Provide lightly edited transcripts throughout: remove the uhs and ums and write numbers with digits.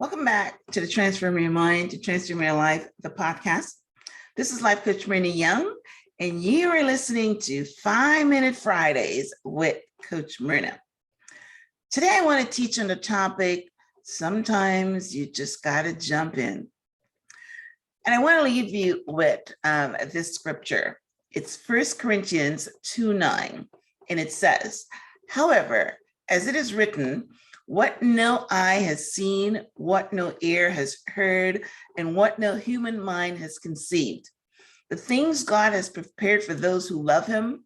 Welcome back to the Transform Your Mind to Transform Your Life, the podcast. This is Life Coach Myrna Young, and you are listening to 5-Minute Fridays with Coach Myrna. Today, I want to teach on the topic, sometimes you just got to jump in. And I want to leave you with this scripture. It's 1 Corinthians 2:9, and it says, however, as it is written, what no eye has seen, what no ear has heard, and what no human mind has conceived. The things God has prepared for those who love him.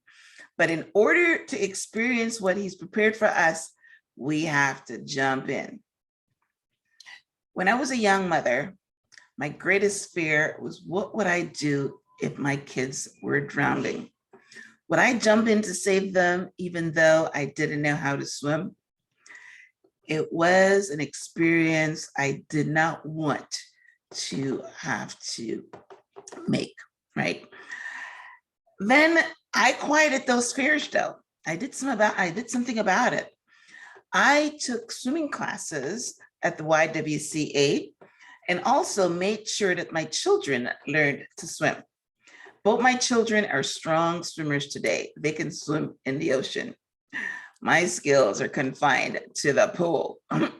But in order to experience what he's prepared for us, we have to jump in. When I was a young mother, my greatest fear was, what would I do if my kids were drowning? Would I jump in to save them even though I didn't know how to swim? It was an experience I did not want to have to make, right? Then I quieted those fears though. I did something about it. I took swimming classes at the YWCA and also made sure that my children learned to swim. Both my children are strong swimmers today. They can swim in the ocean. My skills are confined to the pool. But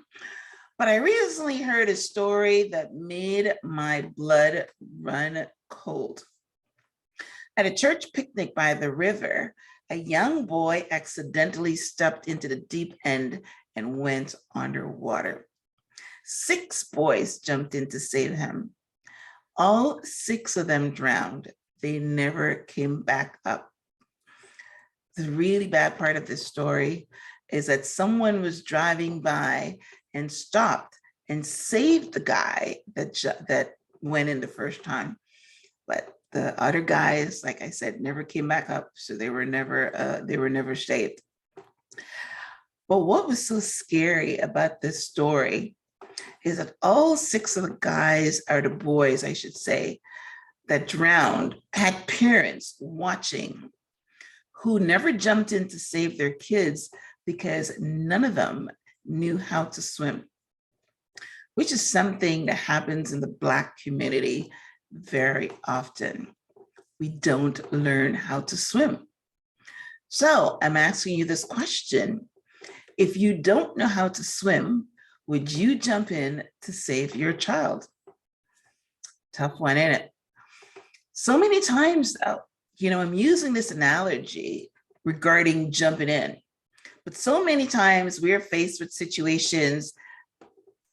I recently heard a story that made my blood run cold. At a church picnic by the river, a young boy accidentally stepped into the deep end and went underwater. 6 boys jumped in to save him. All 6 of them drowned. They never came back up. The really bad part of this story is that someone was driving by and stopped and saved the guy that went in the first time. But the other guys, like I said, never came back up. So they were never saved. But what was so scary about this story is that all 6 of the guys, or the boys, I should say, that drowned had parents watching who never jumped in to save their kids because none of them knew how to swim, which is something that happens in the Black community very often. We don't learn how to swim. So I'm asking you this question. If you don't know how to swim, would you jump in to save your child? Tough one, ain't it? So many times, though, I'm using this analogy regarding jumping in, but so many times we're faced with situations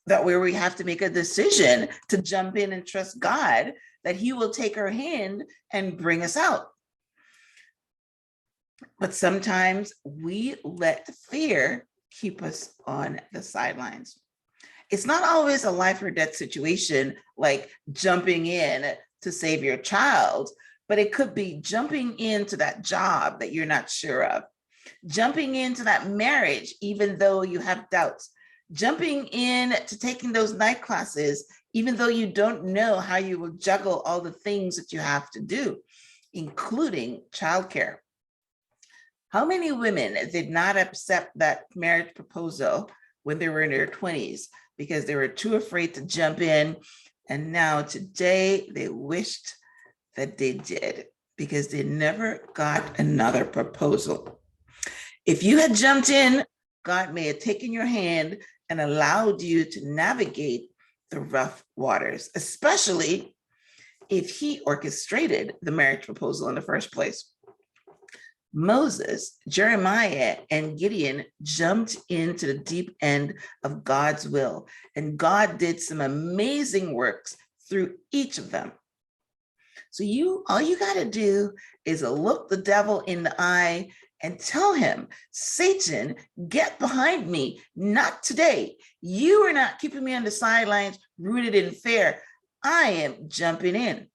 where we have to make a decision to jump in and trust God that he will take our hand and bring us out. But sometimes we let fear keep us on the sidelines. It's not always a life or death situation like jumping in to save your child, but it could be jumping into that job that you're not sure of, jumping into that marriage, even though you have doubts, jumping in to taking those night classes, even though you don't know how you will juggle all the things that you have to do, including childcare. How many women did not accept that marriage proposal when they were in their 20s because they were too afraid to jump in? And now today they wished that they did because they never got another proposal. If you had jumped in, God may have taken your hand and allowed you to navigate the rough waters, especially if he orchestrated the marriage proposal in the first place. Moses, Jeremiah, and Gideon jumped into the deep end of God's will, and God did some amazing works through each of them. So all you got to do is look the devil in the eye and tell him, Satan, get behind me, not today. You are not keeping me on the sidelines, rooted in fear. I am jumping in.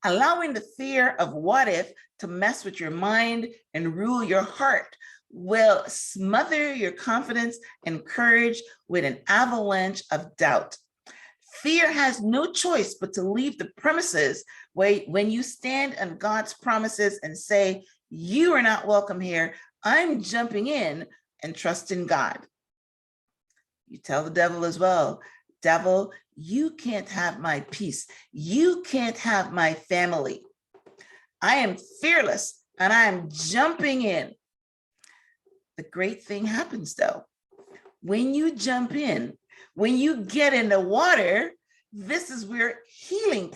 Allowing the fear of what if to mess with your mind and rule your heart will smother your confidence and courage with an avalanche of doubt. Fear has no choice but to leave the premises when you stand on God's promises and say, you are not welcome here. I'm jumping in and trusting God. You tell the devil as well, devil, you can't have my peace. You can't have my family. I am fearless and I am jumping in. The great thing happens though. When you jump in, when you get in the water, this is where healing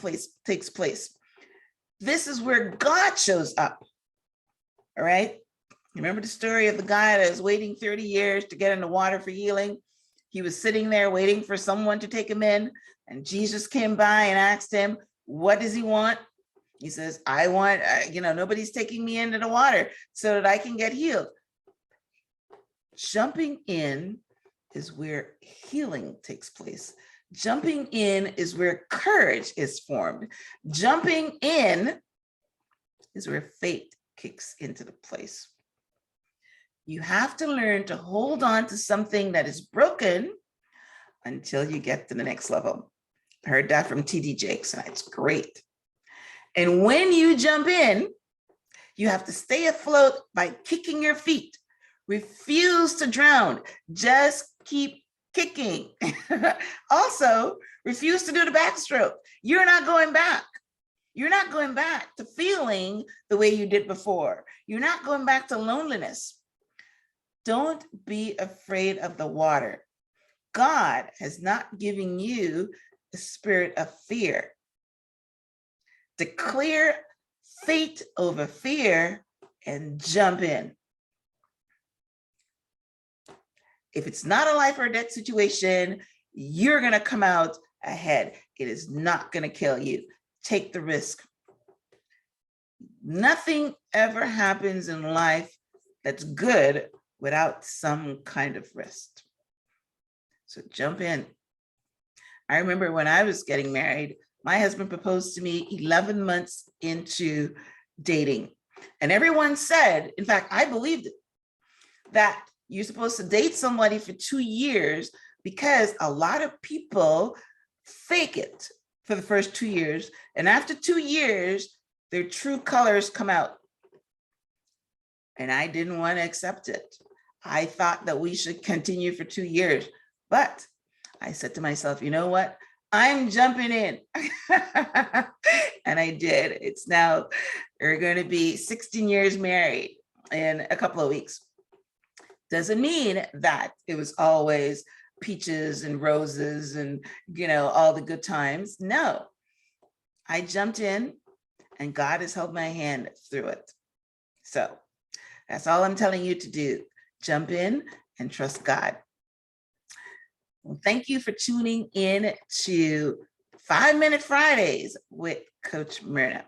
takes place. This is where God shows up. All right. Remember the story of the guy that was waiting 30 years to get in the water for healing? He was sitting there waiting for someone to take him in, and Jesus came by and asked him, what does he want? He says, I want, nobody's taking me into the water so that I can get healed. Jumping in is where healing takes place. Jumping in is where courage is formed. Jumping in is where faith kicks into the place. You have to learn to hold on to something that is broken until you get to the next level. I heard that from TD Jakes, and it's great. And when you jump in, you have to stay afloat by kicking your feet. Refuse to drown. Just keep kicking. Also, refuse to do the backstroke. You're not going back. You're not going back to feeling the way you did before. You're not going back to loneliness. Don't be afraid of the water. God has not given you the spirit of fear. Declare faith over fear and jump in. If it's not a life or death situation, you're going to come out ahead. It is not going to kill you. Take the risk. Nothing ever happens in life that's good without some kind of risk. So jump in. I remember when I was getting married, my husband proposed to me 11 months into dating. And everyone said, in fact, I believed it, that you're supposed to date somebody for 2 years because a lot of people fake it for the first 2 years. And after 2 years, their true colors come out. And I didn't want to accept it. I thought that we should continue for 2 years. But I said to myself, you know what? I'm jumping in. And I did. It's now, we're going to be 16 years married in a couple of weeks. Doesn't mean that it was always peaches and roses and, all the good times. No, I jumped in and God has held my hand through it. So that's all I'm telling you to do. Jump in and trust God. Well, thank you for tuning in to 5 Minute Fridays with Coach Myrna.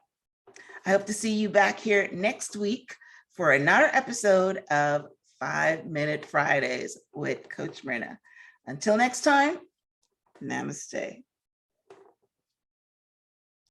I hope to see you back here next week for another episode of 5 Minute Fridays with Coach Myrna. Until next time, namaste.